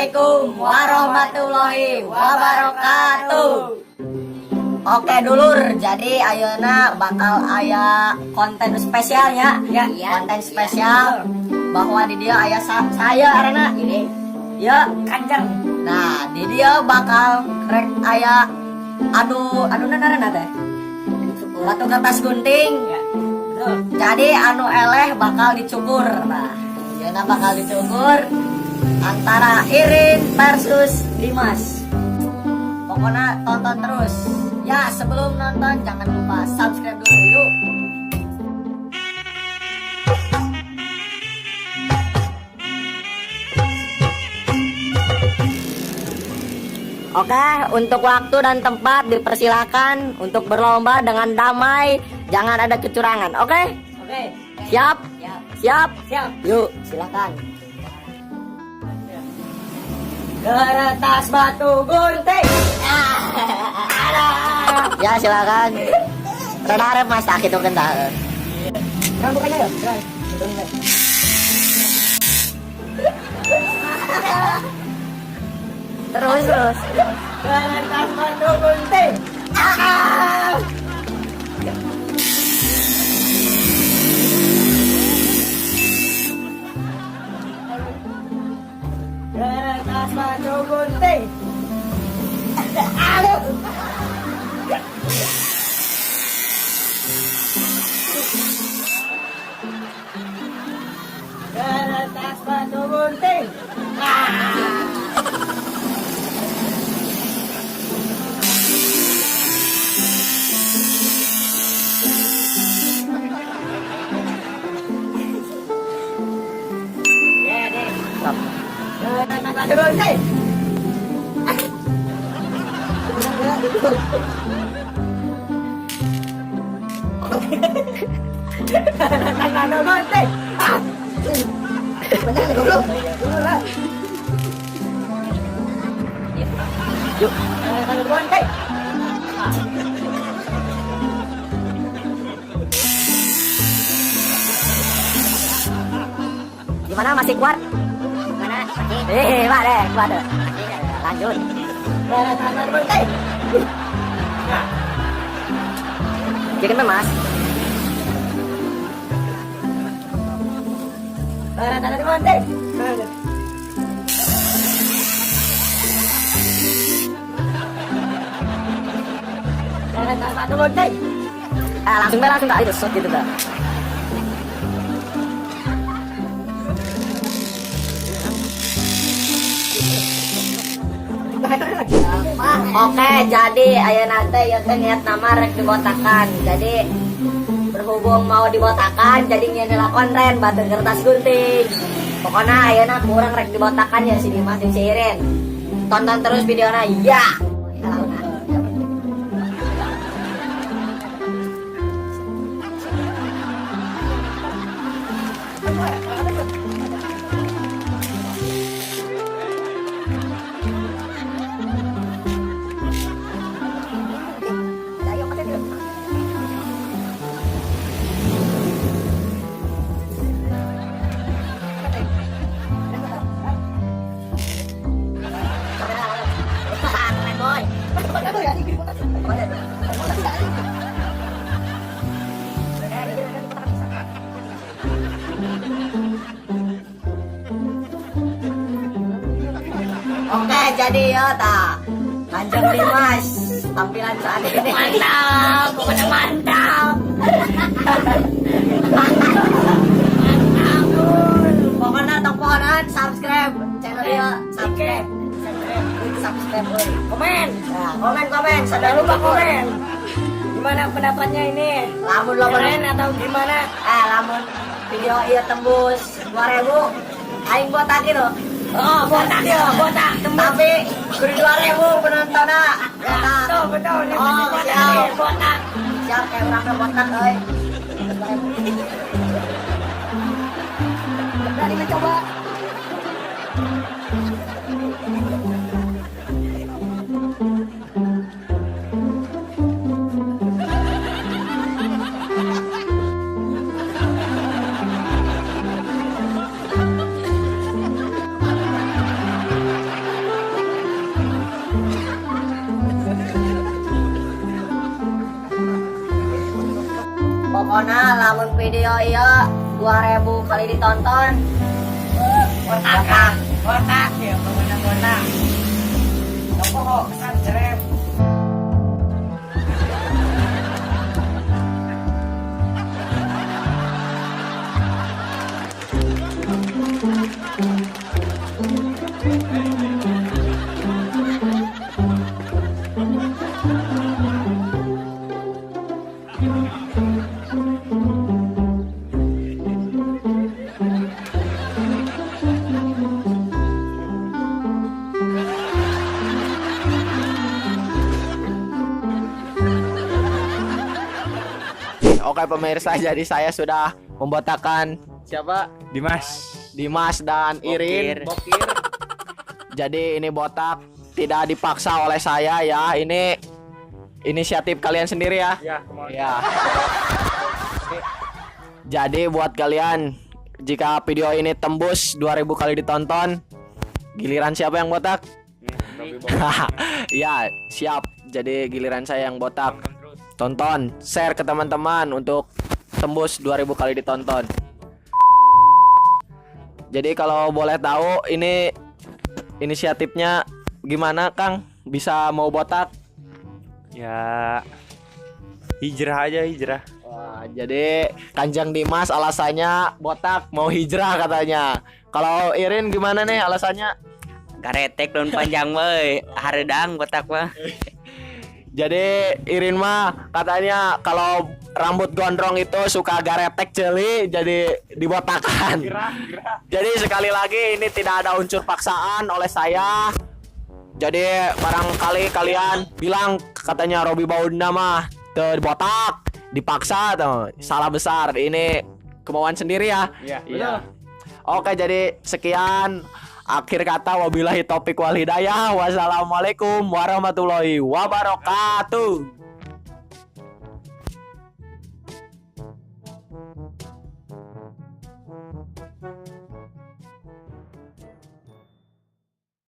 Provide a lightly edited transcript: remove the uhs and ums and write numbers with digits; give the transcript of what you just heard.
Assalamualaikum warahmatullahi wabarakatuh. Oke dulur, jadi ayeuna bakal aya konten spesialnya ya, konten spesial bahwa di dia aya saya arena ini ya Kanjeng. Nah, di dia bakal rek aya anu arena teh batu kertas gunting ya. Jadi anu eleh bakal dicukur. Nah, ayeuna bakal dicukur antara Irin versus Dimas. Pokoknya tonton terus. Ya, sebelum nonton jangan lupa subscribe dulu yuk. Oke, untuk waktu dan tempat dipersilakan untuk berlomba dengan damai, jangan ada kecurangan. Oke? Oke. Siap? Siap? Siap. Yuk, silakan. Kertas batu gunting. Ya silakan. Renarep mas tak itu kental. Sekarang bukannya ya. Terus. Kertas batu gunting. Kertas batu gunting. Kertas batu gunting. Kertas batu gunting. Gimana masih kuat? Gimana? Kuat deh. Lanjut. Jadi mas. Langsung tak itu gitu dah. Oke, jadi ayeuna teh ya teh niat nama rek dibotakan. Jadi berhubung mau dibotakan, jadi nyeunila konten batu kertas gunting. Pokoknya ayeuna kurang rek dibotakan ya si Dimas jeung si Irin. Tonton terus videona ya. Oke, jadi ya tak Kanjeng Dimas tampilan saat ini mantap, pokoknya mantap. Pokoknya toponan subscribe channel ya, subscribe, komen, jangan lupa komen. Gimana pendapatnya ini? Lamun keren atau gimana? Lamun video iya tembus 2000, aing botak gitu. Oh, botak. Tapi beri 2000 penontonnya. Betul. Oh, siap. Botak. Siap kayak orang botak, euy. Berani mencoba. video iya 2000 kali ditonton. Botak ya, pemenang-menang. Pokok kesan cerem. Oke pemirsa, jadi saya sudah membotakan siapa? Dimas dan Irin. Bokir. Jadi ini botak tidak dipaksa oleh saya ya. Ini inisiatif kalian sendiri ya. Ya. Jadi buat kalian, jika video ini tembus 2000 kali ditonton, giliran siapa yang botak? Ya, siap. Jadi giliran saya yang botak. Tonton, share ke teman-teman untuk tembus 2000 kali ditonton. Jadi kalau boleh tahu ini inisiatifnya gimana Kang? Bisa mau botak? Ya hijrah aja. Wah, jadi Kanjeng Dimas alasannya botak mau hijrah katanya. Kalau Irin gimana nih alasannya? Karetek daun panjang weh, haredang botak mah. Jadi Irin mah katanya kalau rambut gondrong itu suka garetek jeli, jadi dibotakan. Jadi sekali lagi ini tidak ada unsur paksaan oleh saya. Jadi barangkali kalian bilang katanya Robi Baunda mah botak, dipaksa tuh, salah besar. Ini kemauan sendiri ya. Iya. Oke, jadi sekian. Akhir kata wabillahi taufik wal hidayah. Wassalamualaikum warahmatullahi wabarakatuh.